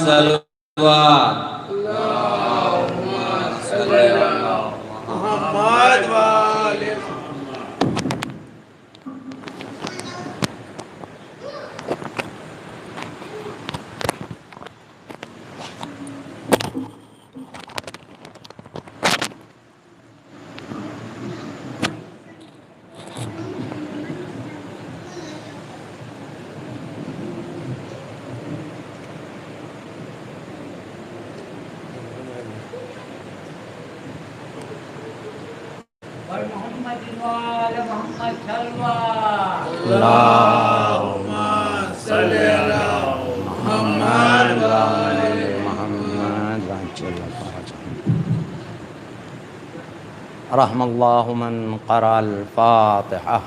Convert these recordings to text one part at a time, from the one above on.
صلوات اللهم صل على محمد وآل محمد وآل محمد صلوات اللهم صل على محمد وآل محمد رحم اللہ من قرأ الفاتحہ.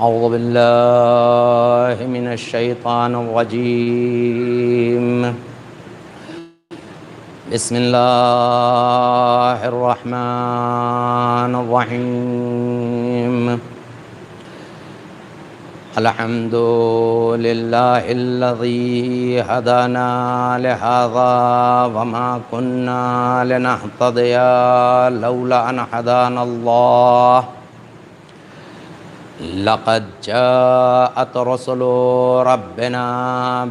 اعوذ باللہ من الشیطان الرجیم. بسم اللہ الرحمن الرحیم. الحمد للہ الذی ہدانا لہذا وما كنا لنہتدی لولا ان ہدانا اللہ. لقد جاءت رسل ربنا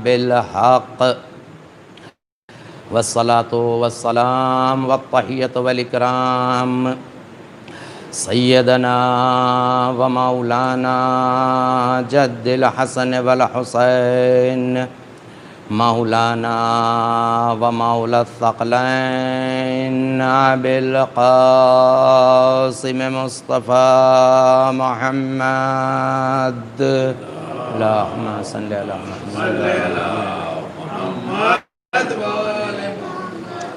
بالحق والصلاة والسلام والتحية والإكرام سيدنا ومولانا جد الحسن والحسين مولانا ومولى الثقلين أبي القاسم مصطفى محمد. اللهم صل على محمد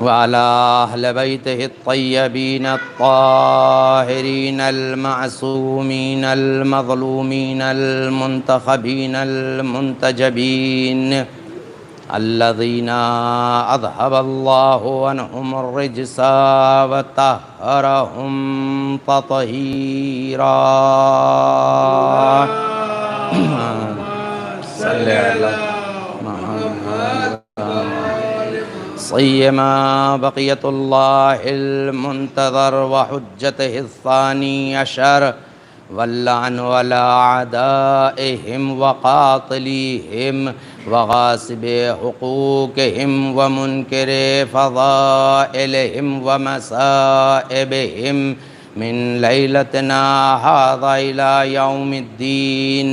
وعلى أهل بيته الطيبين الطاهرين المعصومين المظلومين المنتخبين المنتجبين الذين أذهب الله عنهم الرجس وطهرهم تطهيرا. صل على محمد صيما بقية الله المنتظر وحجته الثاني عشر واللعن على أعدائهم وقاطليهم وغاصب حقوقهم ومنكر فضائلهم ومسائبهم من ليلتنا هذا إلى يوم الدين.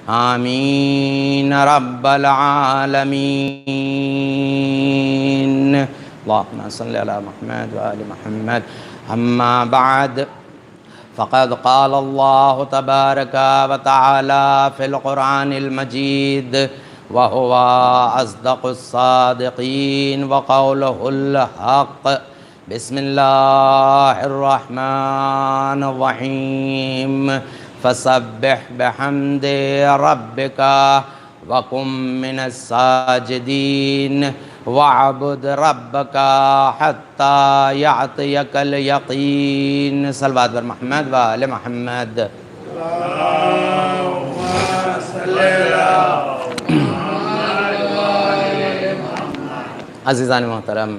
آمين رب العالمين. اللهم صل على محمد وآل محمد. أما بعد فقد قال الله تبارك وتعالى في القرآن المجيد وهو أصدق الصادقين وقوله الحق. بسم الله الرحمن الرحيم. فسبح بحمد ربك وكن من الساجدين واعبد ربك حتى يعطيك اليقين. صلوات بر محمد وآل محمد. اللهم صل على عزیزان محترم،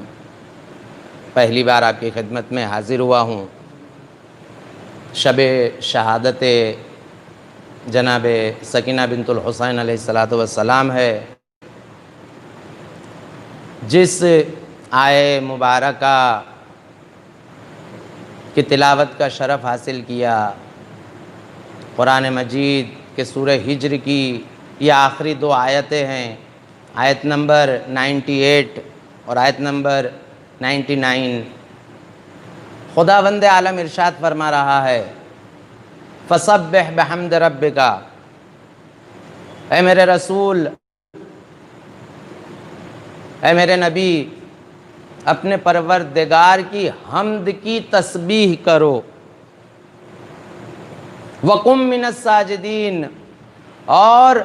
پہلی بار آپ کی خدمت میں حاضر ہوا ہوں. شب شہادت جناب سکینہ بنت الحسین علیہ السلام ہے. جس آیے مبارکہ کی تلاوت کا شرف حاصل کیا، قرآن مجید کے سورہ ہجر کی یہ آخری دو آیتیں ہیں، آیت نمبر 98 اور آیت نمبر 99. خداوند عالم ارشاد فرما رہا ہے فسبح بحمد ربک، اے میرے رسول اے میرے نبی اپنے پروردگار کی حمد کی تسبیح کرو، وَقُم مِّنَ السَّاجِدِينَ، اور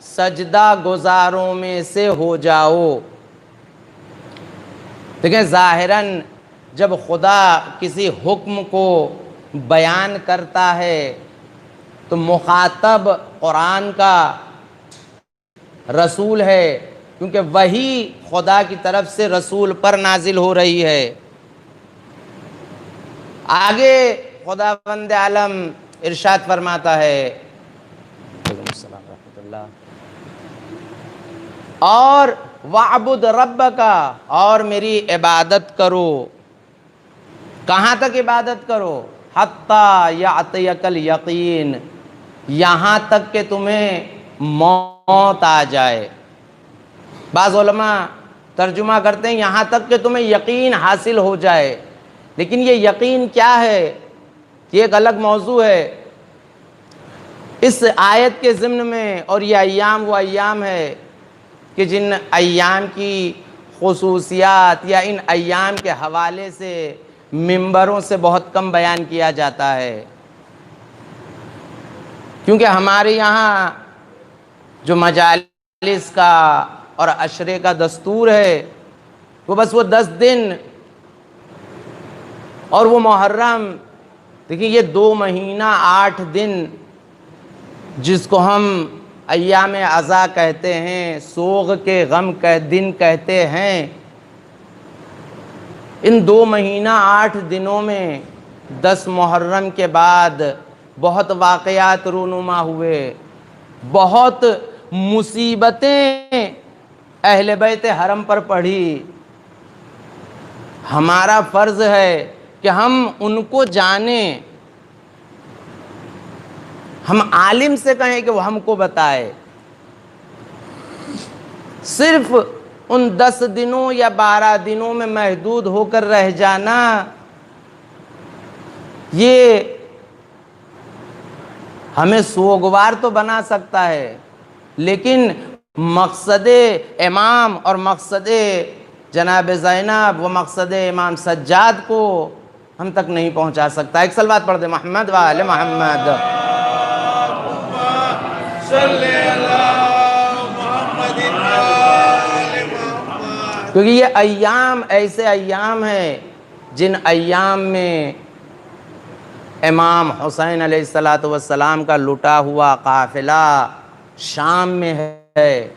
سجدہ گزاروں میں سے ہو جاؤ۔ دیکھیں ظاہراً جب خدا کسی حکم کو بیان کرتا ہے تو مخاطب قرآن کا رسول ہے، کیونکہ وہی خدا کی طرف سے رسول پر نازل ہو رہی ہے۔ آگے خداوند عالم ارشاد فرماتا ہے، وعلیکم السلام ورحمۃ اللہ، اور وَعْبُدْ رَبَّكَ، اور میری عبادت کرو۔ کہاں تک عبادت کرو؟ حَتَّى يَأْتِيَكَ الْيَقِينُ، یہاں تک کہ تمہیں موت آ جائے۔ بعض علماء ترجمہ کرتے ہیں یہاں تک کہ تمہیں یقین حاصل ہو جائے، لیکن یہ یقین کیا ہے یہ ایک الگ موضوع ہے۔ اس آیت کے ضمن میں، اور یہ ایام وہ ایام ہے کہ جن ایام کی خصوصیات یا ان ایام کے حوالے سے منبروں سے بہت کم بیان کیا جاتا ہے، کیونکہ ہمارے یہاں جو مجالس کا اور عشرے کا دستور ہے وہ بس وہ 10 دن اور وہ محرم، دیکھیں یہ 2 مہینہ 8 دن جس کو ہم ایام عزا کہتے ہیں، سوگ کے غم کے دن کہتے ہیں، ان 2 مہینہ 8 دنوں میں 10 محرم کے بعد بہت واقعات رونما ہوئے، بہت مصیبتیں اہل بیت حرم پر پڑھی۔ ہمارا فرض ہے کہ ہم ان کو جانیں، ہم عالم سے کہیں کہ وہ ہم کو بتائے۔ صرف ان 10 دنوں یا 12 دنوں میں محدود ہو کر رہ جانا یہ ہمیں سوگوار تو بنا سکتا ہے، لیکن مقصد امام اور مقصد جناب زینب و مقصد امام سجاد کو ہم تک نہیں پہنچا سکتا۔ ایک صلوات پڑھ دیں محمد و آل محمد۔ صلی اللہ محمد آل محمد۔ کیونکہ یہ ایام ایسے ایام ہیں جن ایام میں امام حسین علیہ السلام کا لٹا ہوا قافلہ شام میں ہے۔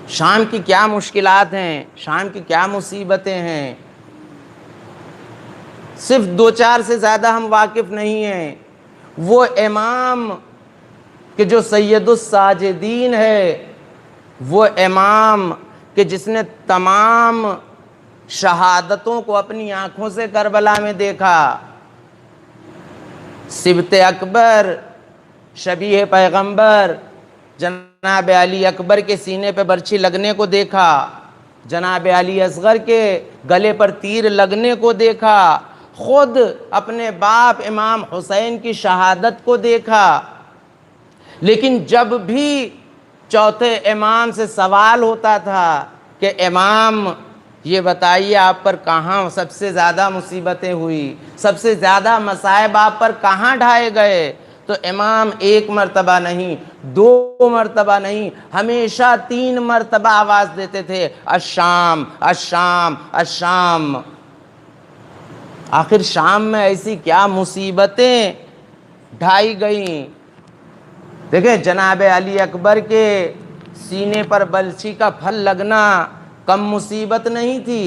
شام کی کیا مشکلات ہیں، شام کی کیا مصیبتیں ہیں، صرف 2-4 سے زیادہ ہم واقف نہیں ہیں۔ وہ امام کہ جو سید الساجدین ہے، وہ امام کہ جس نے تمام شہادتوں کو اپنی آنکھوں سے کربلا میں دیکھا، سبط اکبر، شبیہ پیغمبر، جناب علی اکبر کے سینے پہ برچھی لگنے کو دیکھا، جناب علی اصغر کے گلے پر تیر لگنے کو دیکھا، خود اپنے باپ امام حسین کی شہادت کو دیکھا۔ لیکن جب بھی چوتھے امام سے سوال ہوتا تھا کہ امام یہ بتائیے آپ پر کہاں سب سے زیادہ مصیبتیں ہوئی، سب سے زیادہ مصائب آپ پر کہاں ڈھائے گئے، تو امام 1 مرتبہ نہیں، 2 مرتبہ نہیں، ہمیشہ 3 مرتبہ آواز دیتے تھے، الشام الشام الشام۔ آخر شام میں ایسی کیا مصیبتیں ڈھائی گئیں؟ دیکھیں جناب علی اکبر کے سینے پر بلچی کا پھل لگنا کم مصیبت نہیں تھی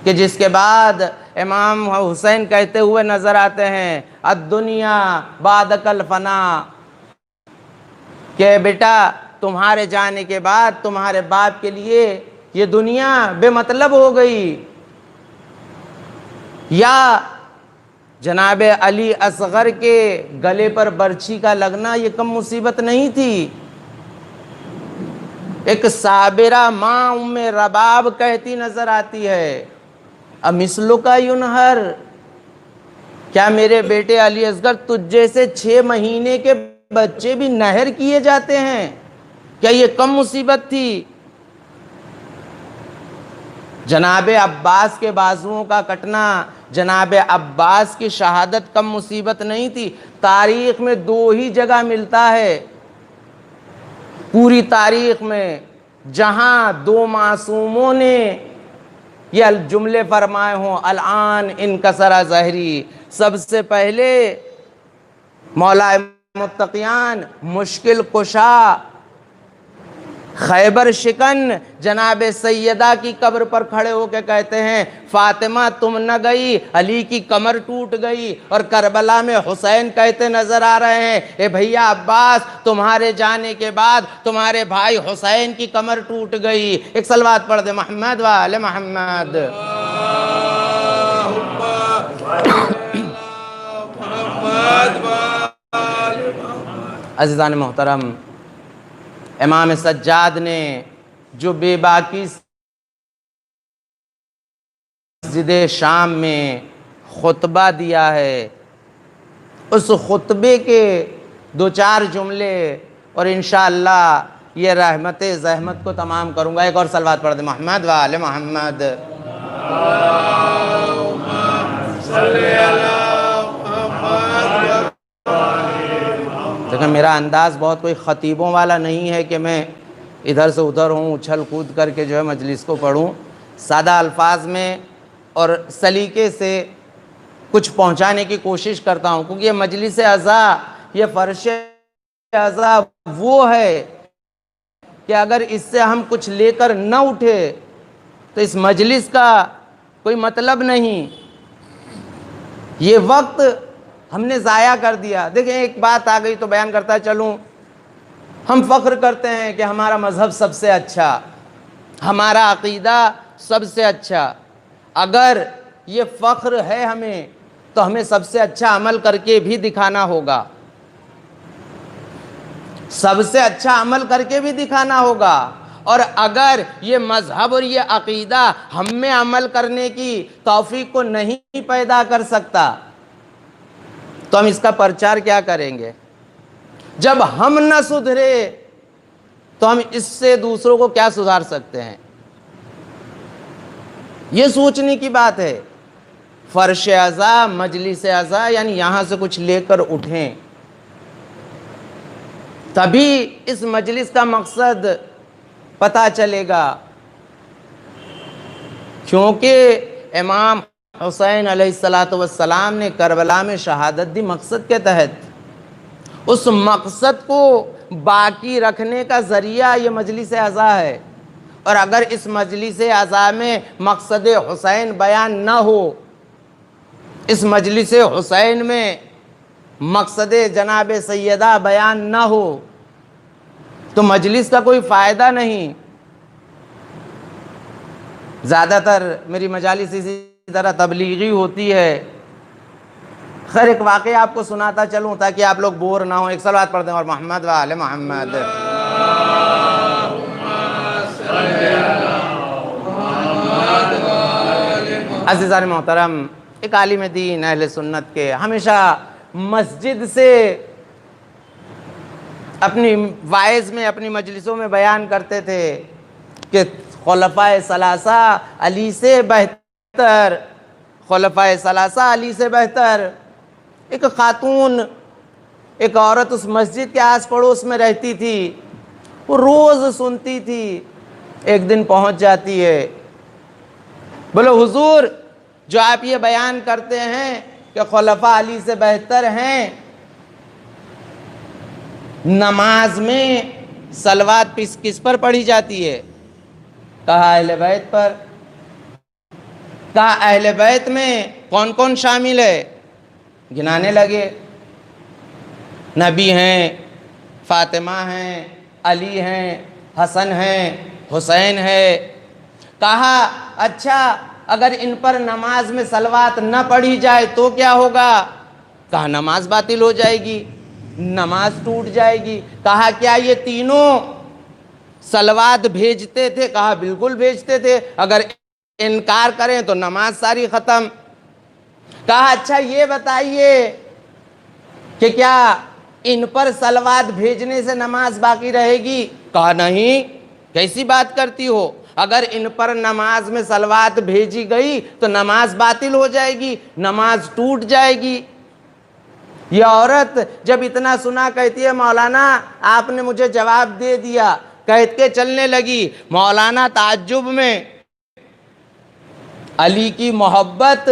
کہ جس کے بعد امام حسین کہتے ہوئے نظر آتے ہیں الدنیا بعدک الفنا، کہ بیٹا تمہارے جانے کے بعد تمہارے باپ کے لیے یہ دنیا بے مطلب ہو گئی۔ یا جناب علی اصغر کے گلے پر برچھی کا لگنا یہ کم مصیبت نہیں تھی۔ ایک صابرہ ماں ام رباب کہتی نظر آتی ہے امثلک ینہر، کیا میرے بیٹے علی اصغر تجھ جیسے 6 مہینے کے بچے بھی نہر کیے جاتے ہیں؟ کیا یہ کم مصیبت تھی؟ جناب عباس کے بازوؤں کا کٹنا، جناب عباس کی شہادت کم مصیبت نہیں تھی۔ تاریخ میں 2 ہی جگہ ملتا ہے، پوری تاریخ میں، جہاں 2 معصوموں نے یہ جملے فرمائے ہوں، الان انکسر ظہری۔ سب سے پہلے مولا متقیان، مشکل کشا، خیبر شکن جناب سیدہ کی قبر پر کھڑے ہو کے کہتے ہیں فاطمہ تم نہ گئی، علی کی کمر ٹوٹ گئی، اور کربلا میں حسین کہتے نظر آ رہے ہیں اے بھیا عباس تمہارے جانے کے بعد تمہارے بھائی حسین کی کمر ٹوٹ گئی۔ ایک صلوات پڑھ دے محمد و آل محمد۔ عزیزان محترم، امام سجاد نے جو بے باکی مسجد شام میں خطبہ دیا ہے، اس خطبے کے 2-4 جملے اور انشاءاللہ یہ رحمت زحمت کو تمام کروں گا۔ ایک اور صلوات پڑھ دیں محمد و آل محمد۔ دیکھیں میرا انداز بہت کوئی خطیبوں والا نہیں ہے کہ میں ادھر سے ادھر ہوں، اچھل کود کر کے جو ہے مجلس کو پڑھوں۔ سادہ الفاظ میں اور سلیقے سے کچھ پہنچانے کی کوشش کرتا ہوں، کیونکہ یہ مجلس عزا، یہ فرش عزا وہ ہے کہ اگر اس سے ہم کچھ لے کر نہ اٹھے تو اس مجلس کا کوئی مطلب نہیں، یہ وقت ہم نے ضائع کر دیا۔ دیکھیں ایک بات آ گئی تو بیان کرتا چلوں، ہم فخر کرتے ہیں کہ ہمارا مذہب سب سے اچھا، ہمارا عقیدہ سب سے اچھا۔ اگر یہ فخر ہے ہمیں تو ہمیں سب سے اچھا عمل کر کے بھی دکھانا ہوگا، سب سے اچھا عمل کر کے بھی دکھانا ہوگا۔ اور اگر یہ مذہب اور یہ عقیدہ ہم میں عمل کرنے کی توفیق کو نہیں پیدا کر سکتا تو ہم اس کا پرچار کیا کریں گے؟ جب ہم نہ سدھرے تو ہم اس سے دوسروں کو کیا سدھار سکتے ہیں؟ یہ سوچنے کی بات ہے۔ فرش عزا، مجلس عزا، یعنی یہاں سے کچھ لے کر اٹھیں، تبھی اس مجلس کا مقصد پتہ چلے گا۔ کیونکہ امام حسین علیہ السلام نے کربلا میں شہادت دی مقصد کے تحت، اس مقصد کو باقی رکھنے کا ذریعہ یہ مجلس عزا ہے۔ اور اگر اس مجلس عزا میں مقصد حسین بیان نہ ہو، اس مجلس حسین میں مقصد جناب سیدہ بیان نہ ہو تو مجلس کا کوئی فائدہ نہیں۔ زیادہ تر میری مجالس اسی طرح تبلیغی ہوتی ہے۔ خیر ایک واقعہ آپ کو سناتا چلوں تاکہ آپ لوگ بور نہ ہوں۔ ایک صلوات پڑھ دیں اور محمد و آل محمد۔ عزیزان محترم، ایک عالم دین اہل سنت کے ہمیشہ مسجد سے اپنی وائز میں، اپنی مجلسوں میں بیان کرتے تھے کہ خلفائے ثلاثہ علی سے بہتر، خلفائے ثلاثہ علی سے بہتر۔ ایک خاتون، ایک عورت اس مسجد کے آس پڑوس میں رہتی تھی، وہ روز سنتی تھی، ایک دن پہنچ جاتی ہے، بولے حضور جو آپ یہ بیان کرتے ہیں کہ خلفاء علی سے بہتر ہیں، نماز میں صلوات کس پر پڑھی جاتی ہے؟ کہا اہل بیت پر۔ کہا اہل بیت میں کون کون شامل ہے؟ گنانے لگے، نبی ہیں، فاطمہ ہیں، علی ہیں، حسن ہیں، حسین ہے۔ کہا اچھا اگر ان پر نماز میں صلوات نہ پڑھی جائے تو کیا ہوگا؟ کہا نماز باطل ہو جائے گی، نماز ٹوٹ جائے گی۔ کہا کیا یہ تینوں صلوات بھیجتے تھے؟ کہا بالکل بھیجتے تھے، اگر انکار کریں تو نماز ساری ختم۔ کہا اچھا یہ بتائیے کہ کیا ان پر صلوات بھیجنے سے نماز باقی رہے گی؟ کہا نہیں، کیسی بات کرتی ہو؟ اگر ان پر نماز میں صلوات بھیجی گئی تو نماز باطل ہو جائے گی، نماز ٹوٹ جائے گی۔ یہ عورت جب اتنا سنا کہتی ہے مولانا آپ نے مجھے جواب دے دیا، کہہ کے چلنے لگی۔ مولانا تعجب میں، علی کی محبت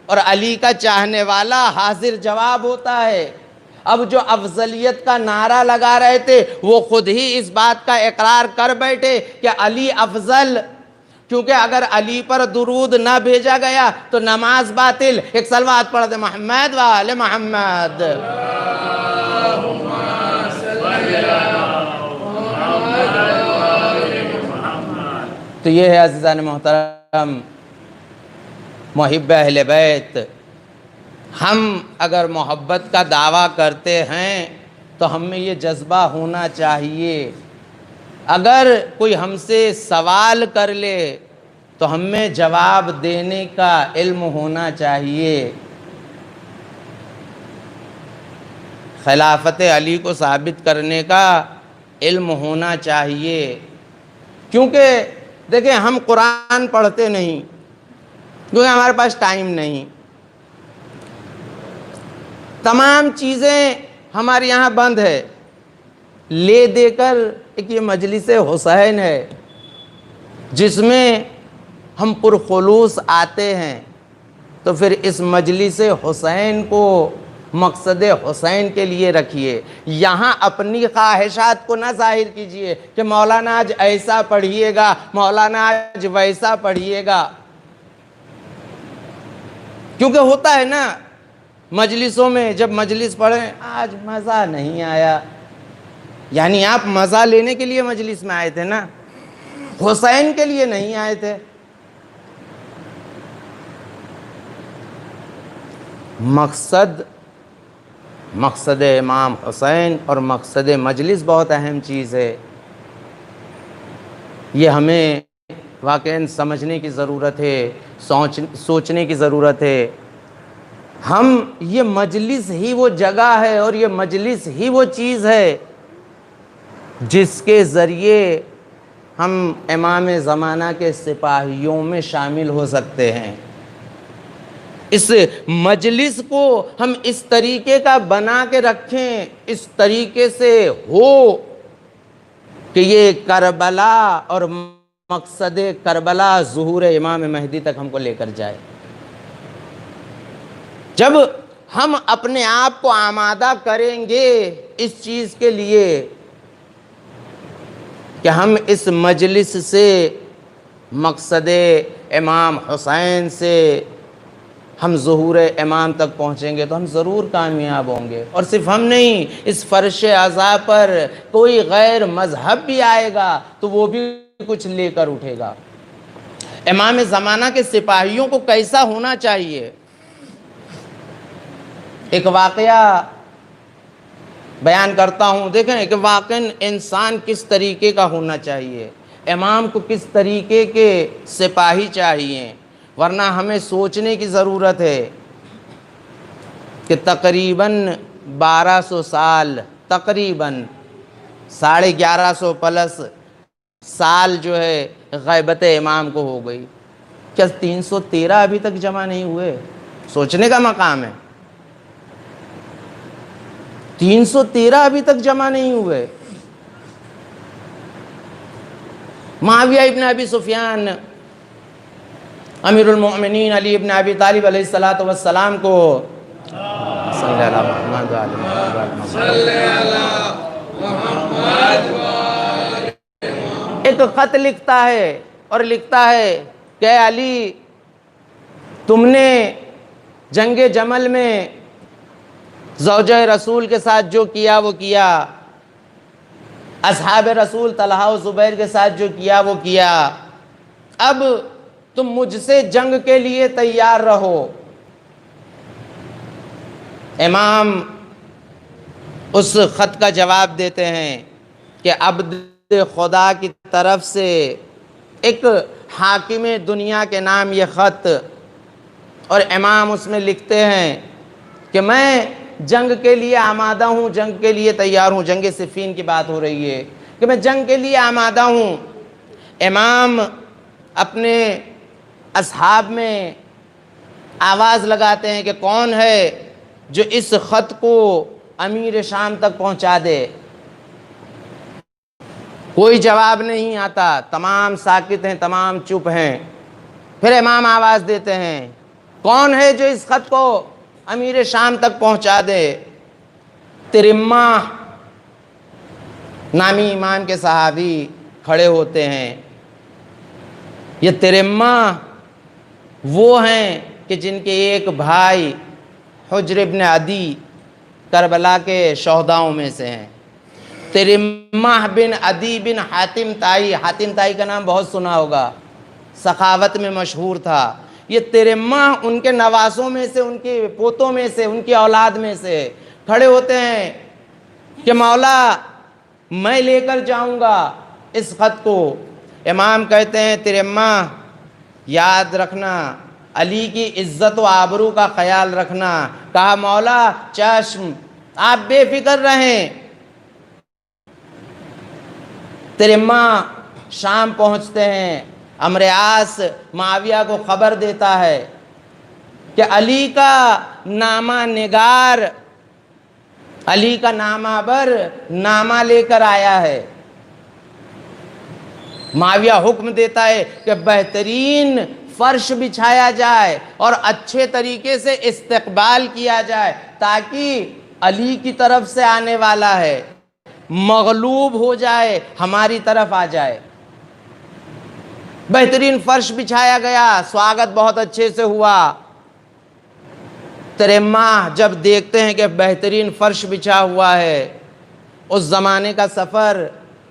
اور علی کا چاہنے والا حاضر جواب ہوتا ہے۔ اب جو افضلیت کا نعرہ لگا رہے تھے وہ خود ہی اس بات کا اقرار کر بیٹھے کہ علی افضل، کیونکہ اگر علی پر درود نہ بھیجا گیا تو نماز باطل۔ ایک صلوات پڑھ دے محمد وآل محمد۔ تو یہ ہے عزیزان محترم محب اہل بیت۔ ہم اگر محبت کا دعویٰ کرتے ہیں تو ہم میں یہ جذبہ ہونا چاہیے۔ اگر کوئی ہم سے سوال کر لے تو ہم میں جواب دینے کا علم ہونا چاہیے۔ خلافت علی کو ثابت کرنے کا علم ہونا چاہیے، کیونکہ دیکھیں ہم قرآن پڑھتے نہیں، کیونکہ ہمارے پاس ٹائم نہیں، تمام چیزیں ہمارے یہاں بند ہے، لے دے کر ایک یہ مجلس حسین ہے جس میں ہم پرخلوص آتے ہیں، تو پھر اس مجلس حسین کو مقصد حسین کے لیے رکھیے۔ یہاں اپنی خواہشات کو نہ ظاہر کیجئے کہ مولانا آج ایسا پڑھیے گا، مولانا آج ویسا پڑھیے گا، کیونکہ ہوتا ہے نا مجلسوں میں، جب مجلس پڑھیں آج مزہ نہیں آیا، یعنی آپ مزہ لینے کے لیے مجلس میں آئے تھے نا، حسین کے لیے نہیں آئے تھے۔ مقصد امام حسین اور مقصد مجلس بہت اہم چیز ہے، یہ ہمیں واقعاً سمجھنے کی ضرورت ہے، سوچنے کی ضرورت ہے۔ یہ مجلس ہی وہ جگہ ہے اور یہ مجلس ہی وہ چیز ہے جس کے ذریعے ہم امام زمانہ کے سپاہیوں میں شامل ہو سکتے ہیں۔ اس مجلس کو ہم اس طریقے کا بنا کے رکھیں، اس طریقے سے ہو کہ یہ کربلا اور مقصد کربلا ظہور امام مہدی تک ہم کو لے کر جائے۔ جب ہم اپنے آپ کو آمادہ کریں گے اس چیز کے لیے کہ ہم اس مجلس سے مقصد امام حسین سے ہم ظہور امام تک پہنچیں گے تو ہم ضرور کامیاب ہوں گے۔ اور صرف ہم نہیں، اس فرش عزا پر کوئی غیر مذہب بھی آئے گا تو وہ بھی کچھ لے کر اٹھے گا۔ امام زمانہ کے سپاہیوں کو کیسا ہونا چاہیے؟ ایک واقعہ بیان کرتا ہوں، دیکھیں کہ واقعاً انسان کس طریقے کا ہونا چاہیے، امام کو کس طریقے کے سپاہی چاہیے، ورنہ ہمیں سوچنے کی ضرورت ہے کہ تقریباً 1200 سال، تقریباً 1150 پلس سال جو ہے غیبت امام کو ہو گئی، کیا 313 ابھی تک جمع نہیں ہوئے؟ سوچنے کا مقام ہے، 313 ابھی تک جمع نہیں ہوئے۔ معاویہ ابن ابی سفیان، امیر المؤمنین علی ابن ابی طالب علیہ السلام کو صلی اللہ محمد ایک خط لکھتا ہے اور لکھتا ہے کہ اے علی، تم نے جنگ جمل میں زوجہ رسول کے ساتھ جو کیا وہ کیا، اصحاب رسول طلحہ و زبیر کے ساتھ جو کیا وہ کیا، اب تم مجھ سے جنگ کے لیے تیار رہو۔ امام اس خط کا جواب دیتے ہیں کہ عبد خدا کی طرف سے ایک حاکم دنیا کے نام یہ خط، اور امام اس میں لکھتے ہیں کہ میں جنگ کے لیے آمادہ ہوں، جنگ کے لیے تیار ہوں۔ جنگ صفین کی بات ہو رہی ہے کہ میں جنگ کے لیے آمادہ ہوں۔ امام اپنے اصحاب میں آواز لگاتے ہیں کہ کون ہے جو اس خط کو امیر شام تک پہنچا دے. کوئی جواب نہیں آتا، تمام ساکت ہیں، تمام چپ ہیں. پھر امام آواز دیتے ہیں کون ہے جو اس خط کو امیر شام تک پہنچا دے. ترمہ نامی ایمان کے صحابی کھڑے ہوتے ہیں. یہ ترمہ وہ ہیں کہ جن کے ایک بھائی حجر ابن عدی کربلا کے شہداؤں میں سے ہیں. ترمہ بن عدی بن حاتم طائی، حاتم طائی کا نام بہت سنا ہوگا، سخاوت میں مشہور تھا. یہ ترمہ ان کے نواسوں میں سے، ان کے پوتوں میں سے، ان کی اولاد میں سے کھڑے ہوتے ہیں کہ مولا میں لے کر جاؤں گا اس خط کو. امام کہتے ہیں ترمہ یاد رکھنا، علی کی عزت و آبرو کا خیال رکھنا. کہا مولا چشم، آپ بے فکر رہیں. ترمہ شام پہنچتے ہیں. عمرو عاص معاویہ کو خبر دیتا ہے کہ علی کا نامہ نگار، علی کا نامہ بر نامہ لے کر آیا ہے. معاویہ حکم دیتا ہے کہ بہترین فرش بچھایا جائے اور اچھے طریقے سے استقبال کیا جائے تاکہ علی کی طرف سے آنے والا ہے مغلوب ہو جائے، ہماری طرف آ جائے. بہترین فرش بچھایا گیا، سواگت بہت اچھے سے ہوا. ترمہ جب دیکھتے ہیں کہ بہترین فرش بچھا ہوا ہے، اس زمانے کا سفر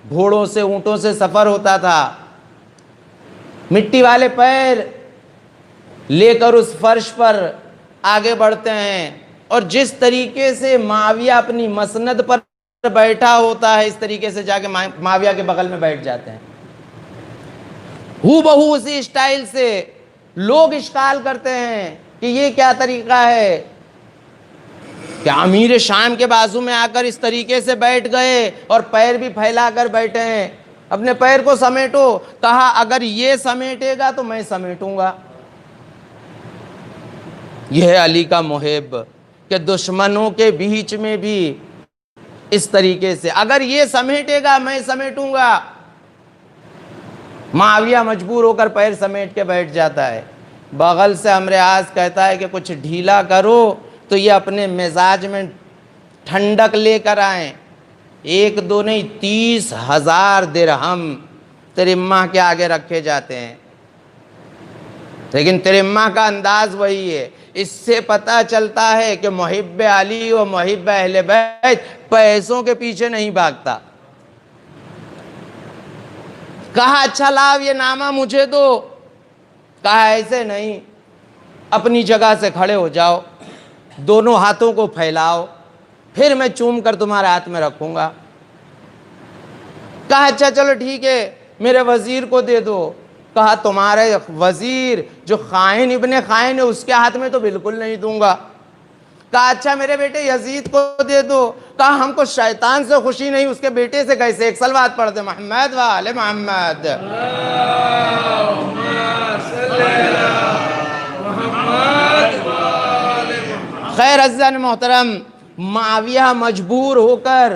گھوڑوں سے، اونٹوں سے سفر ہوتا تھا، مٹی والے پیر لے کر اس فرش پر آگے بڑھتے ہیں. اور جس طریقے سے معاویہ اپنی مسند پر بیٹھا ہوتا ہے اس طریقے سے جا کے معاویہ کے بغل میں بیٹھ جاتے ہیں. ہو بہو اسی اسٹائل سے. لوگ اشکال کرتے ہیں کہ یہ کیا طریقہ ہے کہ امیر شام کے بازو میں آ کر اس طریقے سے بیٹھ گئے اور پیر بھی پھیلا کر بیٹھے ہیں. اپنے پیر کو سمیٹو. کہا اگر یہ سمیٹے گا تو میں سمیٹوں گا. یہ ہے علی کا محب کہ دشمنوں کے بیچ میں بھی اس طریقے سے اگر یہ سمیٹے گا میں سمیٹوں گا. معاویہ مجبور ہو کر پیر سمیٹ کے بیٹھ جاتا ہے. بغل سے عمرو عاص کہتا ہے کہ کچھ ڈھیلا کرو تو یہ اپنے مزاج میں ٹھنڈک لے کر آئیں. 1 2 نہیں 30,000 درہم ترمہ کے آگے رکھے جاتے ہیں. لیکن ترمہ کا انداز وہی ہے. اس سے پتہ چلتا ہے کہ محب علی و محب اہل بیت پیسوں کے پیچھے نہیں بھاگتا. کہا اچھا لاؤ یہ نامہ مجھے دو. کہا ایسے نہیں، اپنی جگہ سے کھڑے ہو جاؤ، دونوں ہاتھوں کو پھیلاؤ، پھر میں چوم کر تمہارے ہاتھ میں رکھوں گا. کہا اچھا چلو ٹھیک ہے میرے وزیر کو دے دو. کہا تمہارے وزیر جو خائن ابن خائن ہے اس کے ہاتھ میں تو بالکل نہیں دوں گا. کہا اچھا میرے بیٹے یزید کو دے دو. کہا ہم کو شیطان سے خوشی نہیں، اس کے بیٹے سے کیسے. ایک صلوات پڑھ دے محمد و آل محمد. خیر عزیزان محترم، معاویہ مجبور ہو کر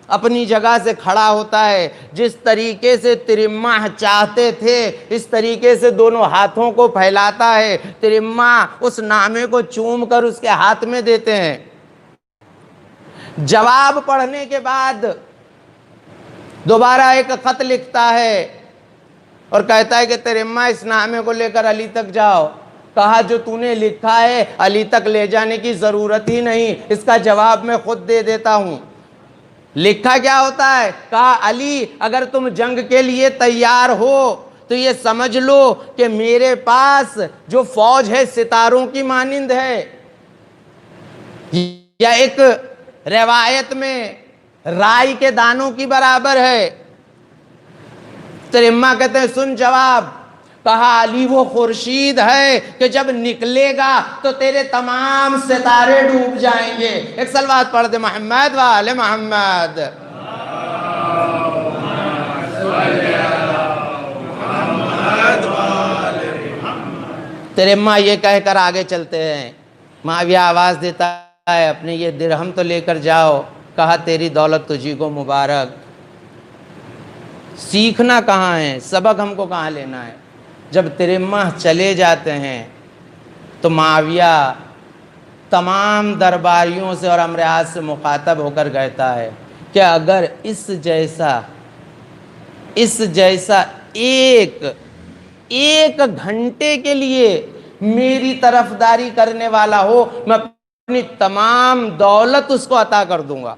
اپنی جگہ سے کھڑا ہوتا ہے. جس طریقے سے ترمہ چاہتے تھے اس طریقے سے دونوں ہاتھوں کو پھیلاتا ہے. ترمہ اس نامے کو چوم کر اس کے ہاتھ میں دیتے ہیں. جواب پڑھنے کے بعد دوبارہ ایک خط لکھتا ہے اور کہتا ہے کہ ترمہ اس نامے کو لے کر علی تک جاؤ. کہا جو تو نے لکھا ہے علی تک لے جانے کی ضرورت ہی نہیں، اس کا جواب میں خود دے دیتا ہوں. لکھا کیا ہوتا ہے؟ کہا علی اگر تم جنگ کے لیے تیار ہو تو یہ سمجھ لو کہ میرے پاس جو فوج ہے ستاروں کی مانند ہے. یا ایک روایت میں رائی کے دانوں کی برابر ہے. ترمہ کہتے ہیں سن جواب. کہا علی وہ خورشید ہے کہ جب نکلے گا تو تیرے تمام ستارے ڈوب جائیں گے. ایک صلوات پڑھ دے محمد و آل محمد. تیرے ماں یہ کہہ کر آگے چلتے ہیں. معاویہ آواز دیتا ہے اپنے یہ درہم تو لے کر جاؤ. کہا تیری دولت تجھی کو مبارک. سیکھنا کہاں ہے, سبق ہم کو کہاں لینا ہے؟ جب تیرے ماں چلے جاتے ہیں تو معاویہ تمام درباریوں سے اور امر اعظم سے مخاطب ہو کر کہتا ہے کہ اگر اس جیسا ایک گھنٹے کے لیے میری طرفداری کرنے والا ہو, میں اپنی تمام دولت اس کو عطا کر دوں گا.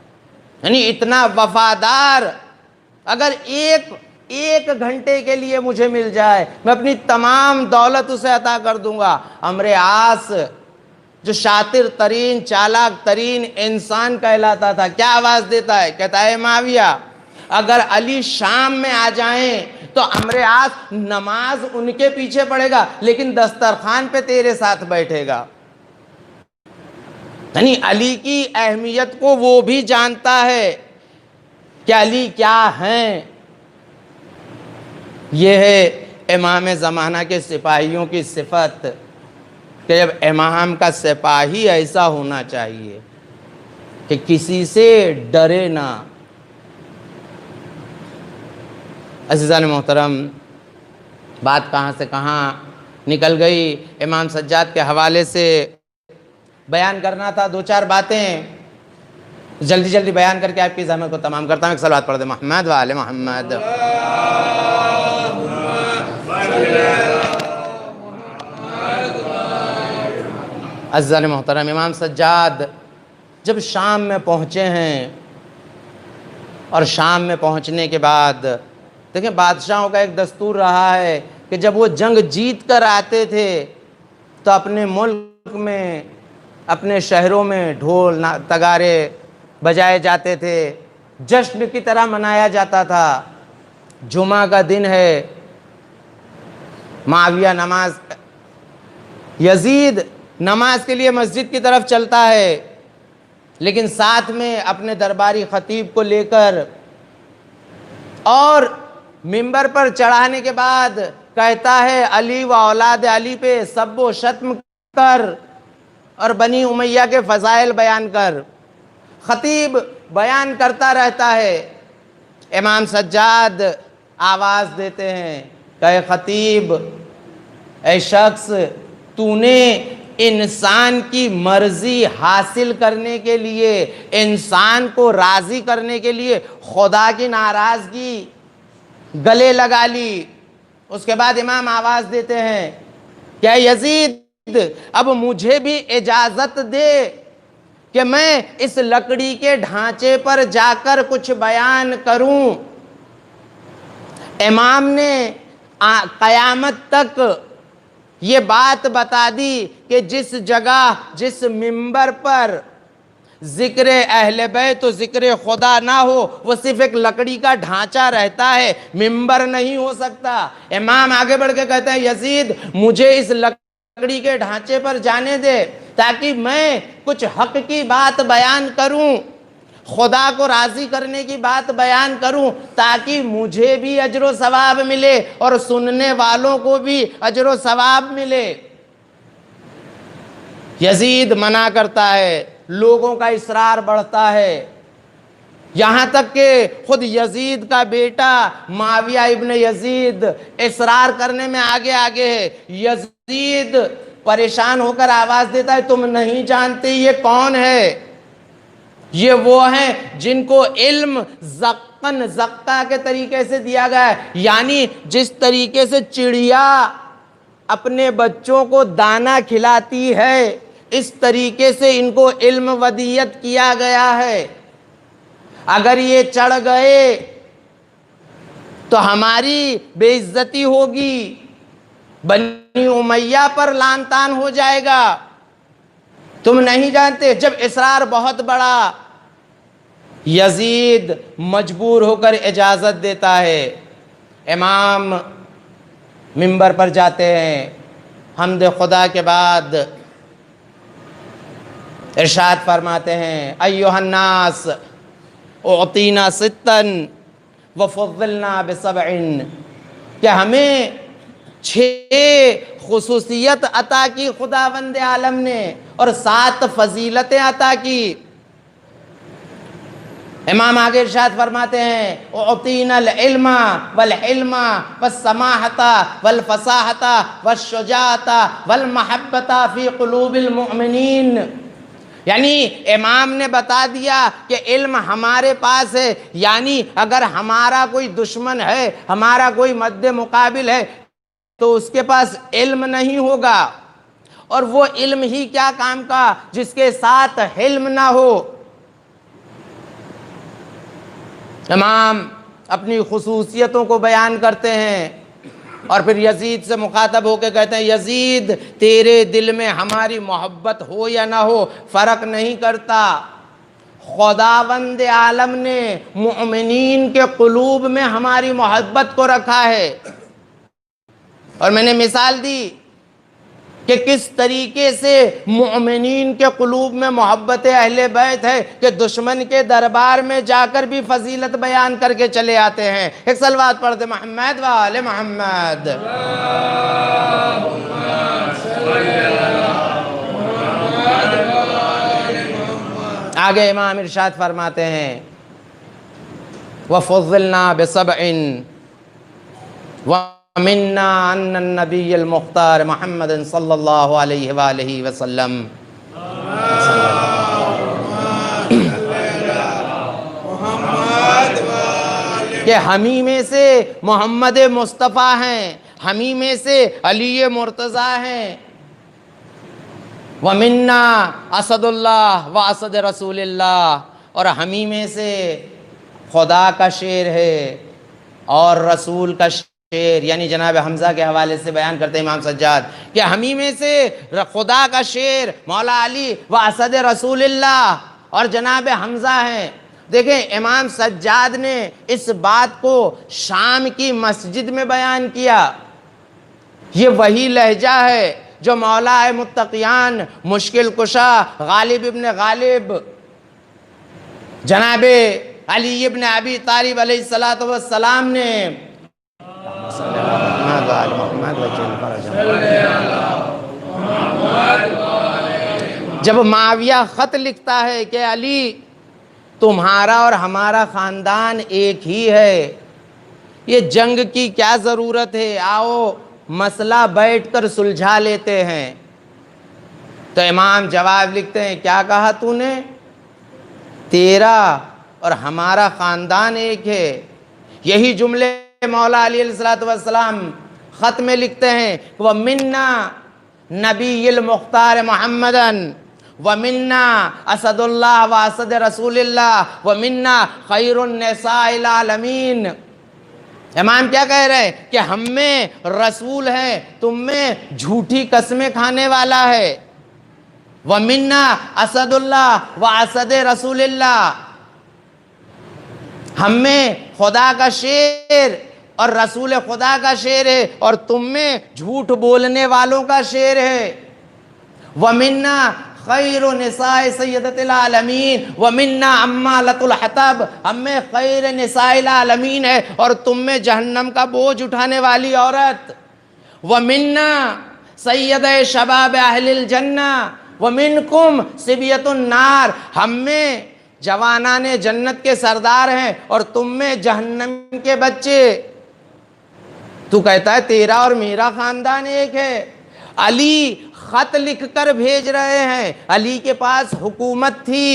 یعنی اتنا وفادار اگر ایک گھنٹے کے لیے مجھے مل جائے, میں اپنی تمام دولت اسے عطا کر دوں گا. عمرو عاص جو شاطر ترین چالاک ترین انسان کہلاتا تھا, کیا آواز دیتا ہے؟ کہتا ہے معاویہ اگر علی شام میں آ جائیں تو عمرو عاص نماز ان کے پیچھے پڑھے گا لیکن دسترخوان پہ تیرے ساتھ بیٹھے گا. یعنی علی کی اہمیت کو وہ بھی جانتا ہے کہ علی کیا ہیں. یہ ہے امام زمانہ کے سپاہیوں کی صفت کہ جب امام کا سپاہی ایسا ہونا چاہیے کہ کسی سے ڈرے نہ. عزیزان محترم, بات کہاں سے کہاں نکل گئی. امام سجاد کے حوالے سے بیان کرنا تھا, دو چار باتیں جلدی جلدی بیان کر کے آپ کی زحمت کو تمام کرتا ہوں. ایک صلوات پڑھ دیں محمد و آل محمد. عزیزان محترم, امام سجاد جب شام میں پہنچے ہیں اور شام میں پہنچنے کے بعد دیکھیں بادشاہوں کا ایک دستور رہا ہے کہ جب وہ جنگ جیت کر آتے تھے تو اپنے ملک میں اپنے شہروں میں ڈھول تگارے بجائے جاتے تھے, جشن کی طرح منایا جاتا تھا. جمعہ کا دن ہے, معاویہ یزید نماز کے لیے مسجد کی طرف چلتا ہے لیکن ساتھ میں اپنے درباری خطیب کو لے کر اور منبر پر چڑھانے کے بعد کہتا ہے علی و اولاد علی پہ سب و شتم کر اور بنی امیہ کے فضائل بیان کر. خطیب بیان کرتا رہتا ہے. امام سجاد آواز دیتے ہیں کہ اے خطیب, اے شخص, تو نے انسان کی مرضی حاصل کرنے کے لیے, انسان کو راضی کرنے کے لیے خدا کی ناراضگی گلے لگا لی. اس کے بعد امام آواز دیتے ہیں کہ اے یزید, اب مجھے بھی اجازت دے کہ میں اس لکڑی کے ڈھانچے پر جا کر کچھ بیان کروں. امام نے قیامت تک یہ بات بتا دی کہ جس جگہ جس منبر پر ذکر اہل بیت و ذکر خدا نہ ہو وہ صرف ایک لکڑی کا ڈھانچہ رہتا ہے, منبر نہیں ہو سکتا. امام آگے بڑھ کے کہتے ہیں یزید مجھے اس لکڑی کے ڈھانچے پر جانے دے تاکہ میں کچھ حق کی بات بیان کروں, خدا کو راضی کرنے کی بات بیان کروں تاکہ مجھے بھی اجر و ثواب ملے اور سننے والوں کو بھی اجر و ثواب ملے. یزید منع کرتا ہے, لوگوں کا اصرار بڑھتا ہے, یہاں تک کہ خود یزید کا بیٹا معاویہ ابن یزید اصرار کرنے میں آگے ہے. یزید پریشان ہو کر آواز دیتا ہے تم نہیں جانتے یہ کون ہے؟ یہ وہ ہیں جن کو علم زقہ کے طریقے سے دیا گیا ہے, یعنی جس طریقے سے چڑیا اپنے بچوں کو دانہ کھلاتی ہے اس طریقے سے ان کو علم ودیت کیا گیا ہے. اگر یہ چڑھ گئے تو ہماری بے عزتی ہوگی, بنی امیہ پر لعن طعن ہو جائے گا. تم نہیں جانتے. جب اصرار بہت بڑا, یزید مجبور ہو کر اجازت دیتا ہے. امام منبر پر جاتے ہیں, حمد خدا کے بعد ارشاد فرماتے ہیں ایھا الناس اعطینا ستا وفضلنا بسبع, کہ ہمیں 6 خصوصیت عطا کی خداوند عالم نے اور 7 فضیلتیں عطا کی۔ امام آگے ارشاد فرماتے ہیں اعطینا العلم والحلم والسماحۃ والفصاحۃ والشجاعۃ والمحبۃ فی قلوب المؤمنین، یعنی امام نے بتا دیا کہ علم ہمارے پاس ہے، یعنی اگر ہمارا کوئی دشمن ہے، ہمارا کوئی مد مقابل ہے تو اس کے پاس علم نہیں ہوگا، اور وہ علم ہی کیا کام کا جس کے ساتھ حلم نہ ہو۔ امام اپنی خصوصیتوں کو بیان کرتے ہیں اور پھر یزید سے مخاطب ہو کے کہتے ہیں یزید تیرے دل میں ہماری محبت ہو یا نہ ہو فرق نہیں کرتا، خداوند عالم نے مؤمنین کے قلوب میں ہماری محبت کو رکھا ہے۔ اور میں نے مثال دی کہ کس طریقے سے مومنین کے قلوب میں محبت اہل بیت ہے کہ دشمن کے دربار میں جا کر بھی فضیلت بیان کر کے چلے آتے ہیں۔ ایک صلوات پڑھتے محمد و آل محمد۔ آگے امام ارشاد فرماتے ہیں وَفُضِّلْنَا بِسَبْعٍ وَمِنَّا أَنَّ النَّبِيَّ الْمُخْتَارِ محمد صلی اللہ علیہ وآلہ وسلم، کہ ہمیں میں سے محمد مصطفیٰ ہیں، ہمیں میں سے علی مرتضیٰ ہیں، وَمِنَّا اسد اللہ واسد رسول اللہ، اور ہمیں میں سے خدا کا شیر ہے اور رسول کا شیر، یعنی جناب حمزہ کے حوالے سے بیان کرتے ہیں امام سجاد کہ ہمیں میں سے خدا کا شیر مولا علی و اسد رسول اللہ اور جناب حمزہ ہیں۔ دیکھیں امام سجاد نے اس بات کو شام کی مسجد میں بیان کیا، یہ وہی لہجہ ہے جو مولا متقیان مشکل کشا غالب ابن غالب جناب علی ابن ابی طالب علیہ السلام نے جب معاویہ خط لکھتا ہے کہ علی تمہارا اور ہمارا خاندان ایک ہی ہے، یہ جنگ کی کیا ضرورت ہے، آؤ مسئلہ بیٹھ کر سلجھا لیتے ہیں، تو امام جواب لکھتے ہیں کیا کہا تو نے، تیرا اور ہمارا خاندان ایک ہے۔ یہی جملے مولا علی علیہ السلام خط میں لکھتے ہیں وَمِنَّا نبی المختار محمدًا وَمِنَّا اسد اللہ واسد رسول اللہ وَمِنَّا خیر النساء العالمین۔ امام کیا کہہ رہے ہیں کہ ہم میں رسول ہے، تم میں جھوٹی قسمیں کھانے والا ہے، وَمِنَّا اسد اللہ واسد رسول اللہ، ہم میں خدا کا شیر اور رسول خدا کا شیر ہے اور تم میں جھوٹ بولنے والوں کا شیر ہے، وَمِنَّا خیر نساء سیدت العالمین وَمِنَّا عمالۃ الحطب، ہم میں خیر نساء العالمین ہے اور تم میں جہنم کا بوجھ اٹھانے والی عورت، وَمِنَّا سید شباب اہل الجنہ وَمِنْكُمْ صبیۃ النار، ہم میں جوانان جنت کے سردار ہیں اور تم میں جہنم کے بچے۔ تو کہتا ہے تیرا اور میرا خاندان ایک ہے۔ علی خط لکھ کر بھیج رہے ہیں، علی کے پاس حکومت تھی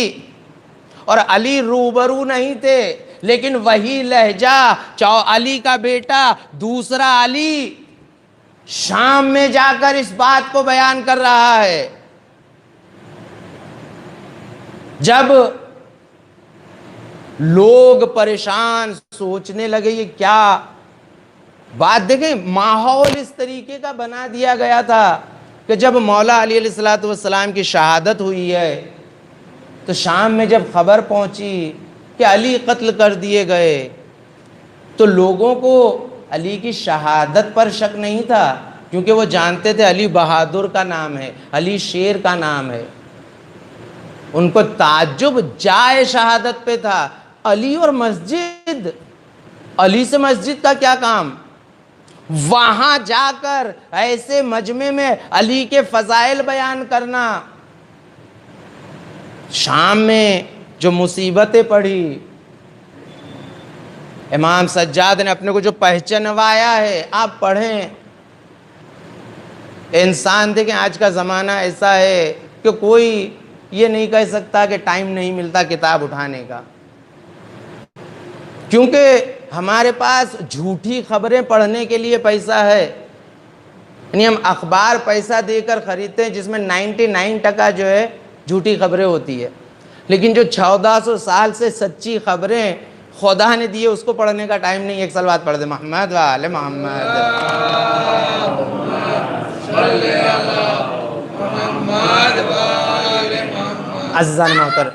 اور علی روبرو نہیں تھے، لیکن وہی لہجہ علی کا بیٹا دوسرا علی شام میں جا کر اس بات کو بیان کر رہا ہے۔ جب لوگ پریشان سوچنے لگے یہ کیا بات، دیکھیں ماحول اس طریقے کا بنا دیا گیا تھا کہ جب مولا علی علیہ السلام کی شہادت ہوئی ہے تو شام میں جب خبر پہنچی کہ علی قتل کر دیے گئے تو لوگوں کو علی کی شہادت پر شک نہیں تھا، کیونکہ وہ جانتے تھے علی بہادر کا نام ہے، علی شیر کا نام ہے۔ ان کو تعجب جائے شہادت پہ تھا، علی اور مسجد، علی سے مسجد کا کیا کام؟ وہاں جا کر ایسے مجمع میں علی کے فضائل بیان کرنا. شام میں جو مصیبتیں پڑھی، امام سجاد نے اپنے کو جو پہچنوایا ہے، آپ پڑھیں. انسان دیکھیں آج کا زمانہ ایسا ہے کہ کوئی یہ نہیں کہہ سکتا کہ ٹائم نہیں ملتا کتاب اٹھانے کا، کیونکہ ہمارے پاس جھوٹی خبریں پڑھنے کے لیے پیسہ ہے. یعنی ہم اخبار پیسہ دے کر خریدتے ہیں جس میں 99% جو ہے جھوٹی خبریں ہوتی ہے، لیکن جو 1400 سال سے سچی خبریں خدا نے دی ہے اس کو پڑھنے کا ٹائم نہیں. ایک سلوات پڑھ دے محمد و آل محمد. عزیزان محترم،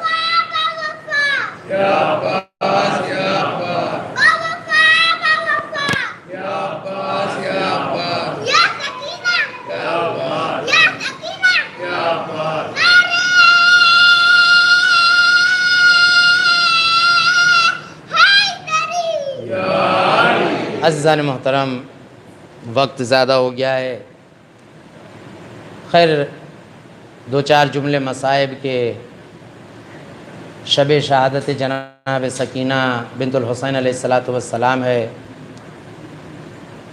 عزیزان محترم، وقت زیادہ ہو گیا ہے. خیر، 2-4 جملے مصائب کے. شب شہادت جناب سکینہ بنت الحسین علیہ السلام ہے.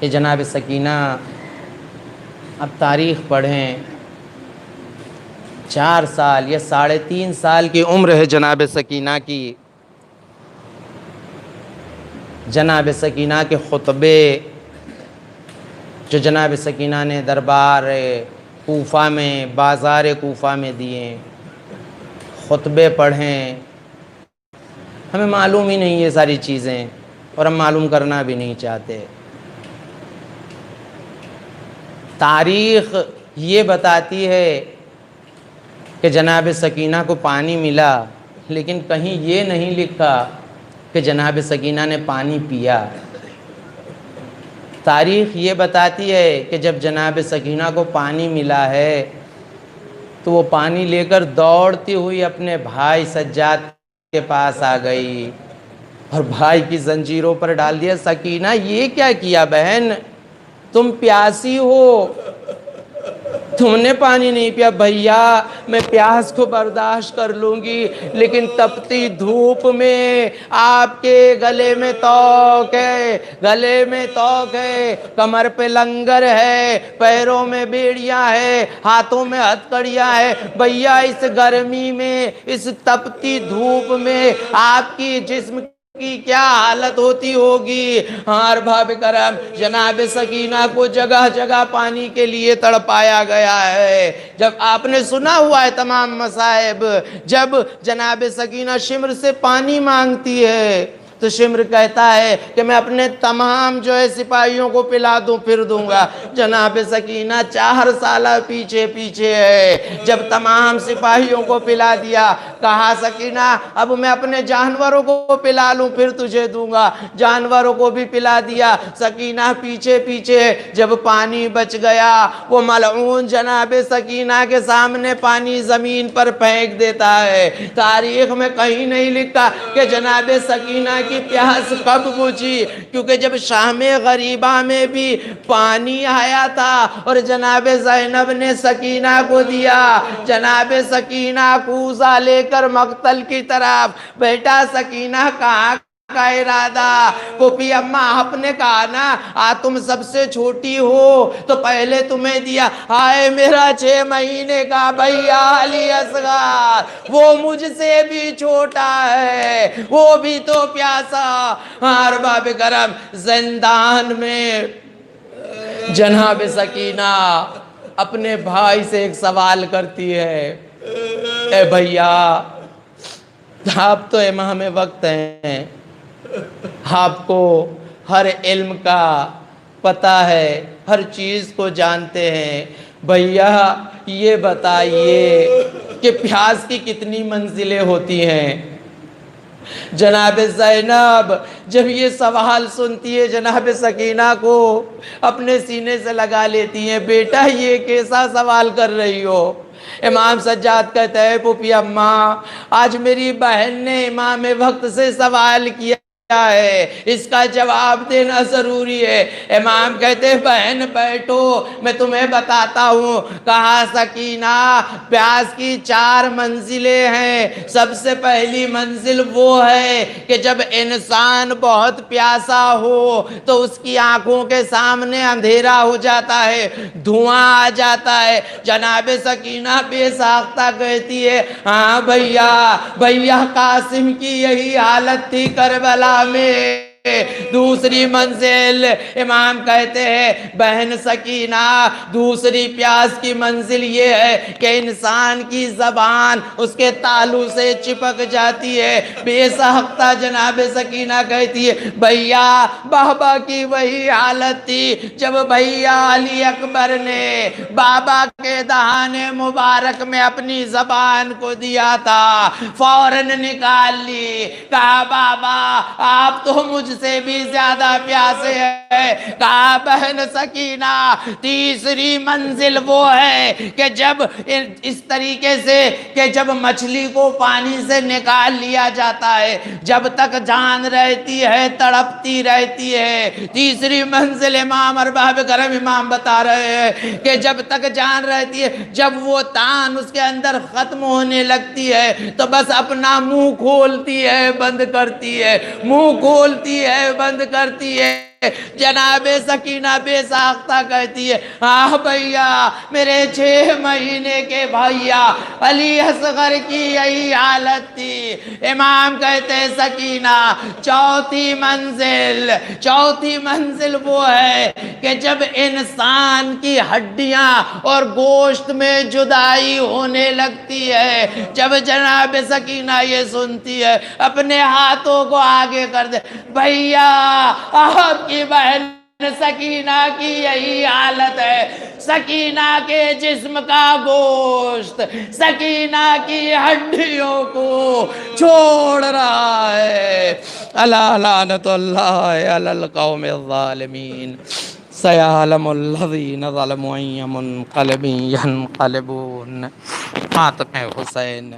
یہ جناب سکینہ، اب تاریخ پڑھیں، 4 سال یا 3.5 سال کی عمر ہے جناب سکینہ کی. جناب سکینہ کے خطبے جو جناب سکینہ نے دربار کوفہ میں، بازار کوفہ میں دیے، خطبے پڑھیں. ہمیں معلوم ہی نہیں یہ ساری چیزیں، اور ہم معلوم کرنا بھی نہیں چاہتے. تاریخ یہ بتاتی ہے کہ جناب سکینہ کو پانی ملا، لیکن کہیں یہ نہیں لکھا کہ جناب سکینہ نے پانی پیا. تاریخ یہ بتاتی ہے کہ جب جناب سکینہ کو پانی ملا ہے تو وہ پانی لے کر دوڑتی ہوئی اپنے بھائی سجاد کے پاس آ گئی اور بھائی کی زنجیروں پر ڈال دیا. سکینہ یہ کیا کیا بہن، تم پیاسی ہو، تم نے پانی نہیں پیا. بھیا میں پیاس کو برداشت کر لوں گی، لیکن تپتی دھوپ میں آپ کے گلے میں توق ہے، کمر پہ لنگر ہے، پیروں میں بیڑیاں ہے، ہاتھوں میں ہتھکڑیاں ہے. بھیا اس گرمی میں، اس تپتی دھوپ میں آپ کی جسم کی کیا حالت ہوتی ہوگی. اور بھاب کرم جناب سکینہ کو جگہ جگہ پانی کے لیے تڑپایا گیا ہے. جب آپ نے سنا ہوا ہے تمام مصائب، جب جناب سکینہ شمر سے پانی مانگتی ہے تو شمر کہتا ہے کہ میں اپنے تمام جو ہے سپاہیوں کو پلا دوں پھر دوں گا. جناب سکینہ 4 سالہ پیچھے ہے. جب تمام سپاہیوں کو پلا دیا، کہا سکینہ اب میں اپنے جانوروں کو پلا لوں پھر تجھے دوں گا. جانوروں کو بھی پلا دیا. سکینہ پیچھے. جب پانی بچ گیا، وہ ملعون جناب سکینہ کے سامنے پانی زمین پر پھینک دیتا ہے. تاریخ میں کہیں نہیں لکھا کہ جناب سکینہ کی پیاس کب بجھی، کیونکہ جب شام غریبہ میں بھی پانی آیا تھا اور جناب زینب نے سکینہ کو دیا. جناب سکینہ کوزہ لے کر مقتل کی طرف. بیٹا سکینہ کہاں کا ارادہ؟ پھوپھی اماں آپ نے کہا نا تم سب سے چھوٹی ہو تو پہلے تمہیں دیا. آئے میرا 6 مہینے کا بھیا علی اصغر، وہ مجھ سے بھی چھوٹا ہے، وہ بھی تو پیاسا. ارباب کرم، زندان میں جناب سکینہ اپنے بھائی سے ایک سوال کرتی ہے، اے بھیا آپ تو امام وقت ہیں، آپ کو ہر علم کا پتہ ہے، ہر چیز کو جانتے ہیں. بھیا یہ بتائیے کہ پیاس کی کتنی منزلیں ہوتی ہیں؟ جناب زینب جب یہ سوال سنتی ہے جناب سکینہ کو اپنے سینے سے لگا لیتی ہیں. بیٹا یہ کیسا سوال کر رہی ہو؟ امام سجاد کہتا ہے پھوپھی اماں آج میری بہن نے امام وقت سے سوال کیا ہے، اس کا جواب دینا ضروری ہے۔ امام کہتے ہیں بہن بیٹھو میں تمہیں بتاتا ہوں۔ کہا سکینہ پیاس کی 4 منزلیں ہیں۔ سب سے پہلی منزل وہ ہے کہ جب انسان بہت پیاسا ہو تو اس کی آنکھوں کے سامنے اندھیرا ہو جاتا ہے، دھواں آ جاتا ہے۔ جناب سکینہ بے ساختہ کہتی ہے ہاں بھیا قاسم کی یہی حالت تھی کربلا میں۔ دوسری منزل امام کہتے ہیں بہن سکینہ دوسری پیاس کی منزل یہ ہے کہ انسان کی زبان اس کے تالو سے چپک جاتی ہے۔ بے ساختہ جناب سکینہ کہتی ہے بھیا بابا کی وہی حالت تھی جب بھیا علی اکبر نے بابا کے دہانے مبارک میں اپنی زبان کو دیا تھا، فوراً نکال لی۔ کہا بابا آپ تو مجھ سے بھی زیادہ پیاسے ہیں۔ کہا بہن سکینہ تیسری منزل وہ ہے کہ جب اس طریقے سے کہ جب مچھلی کو پانی سے نکال لیا جاتا ہے، جب تک جان رہتی ہے تڑپتی رہتی ہے۔ تیسری منزل امام ارباب کرم امام بتا رہے ہیں کہ جب تک جان رہتی ہے، جب وہ تان اس کے اندر ختم ہونے لگتی ہے تو بس اپنا منہ کھولتی ہے بند کرتی ہے، منہ کھولتی ہے بند کرتی ہے۔ جناب سکینہ بے ساختہ کہتی ہے ہاں بھیا میرے 6 مہینے کے بھیا علی اصغر کی یہی حالت تھی۔ امام کہتے ہیں سکینہ چوتھی منزل وہ ہے کہ جب انسان کی ہڈیاں اور گوشت میں جدائی ہونے لگتی ہے۔ جب جناب سکینہ یہ سنتی ہے اپنے ہاتھوں کو آگے کر دے بھیا آپ کی بہن سکینہ کی یہی حالت ہے۔ سکینہ کے جسم کا گوشت سکینہ کی ہڈیوں کو چھوڑ رہا ہے۔ الا لعنت اللہ علی القوم الظالمین سیعلم الذین ظلموا ای منقلب ینقلبون۔ خاتم حسین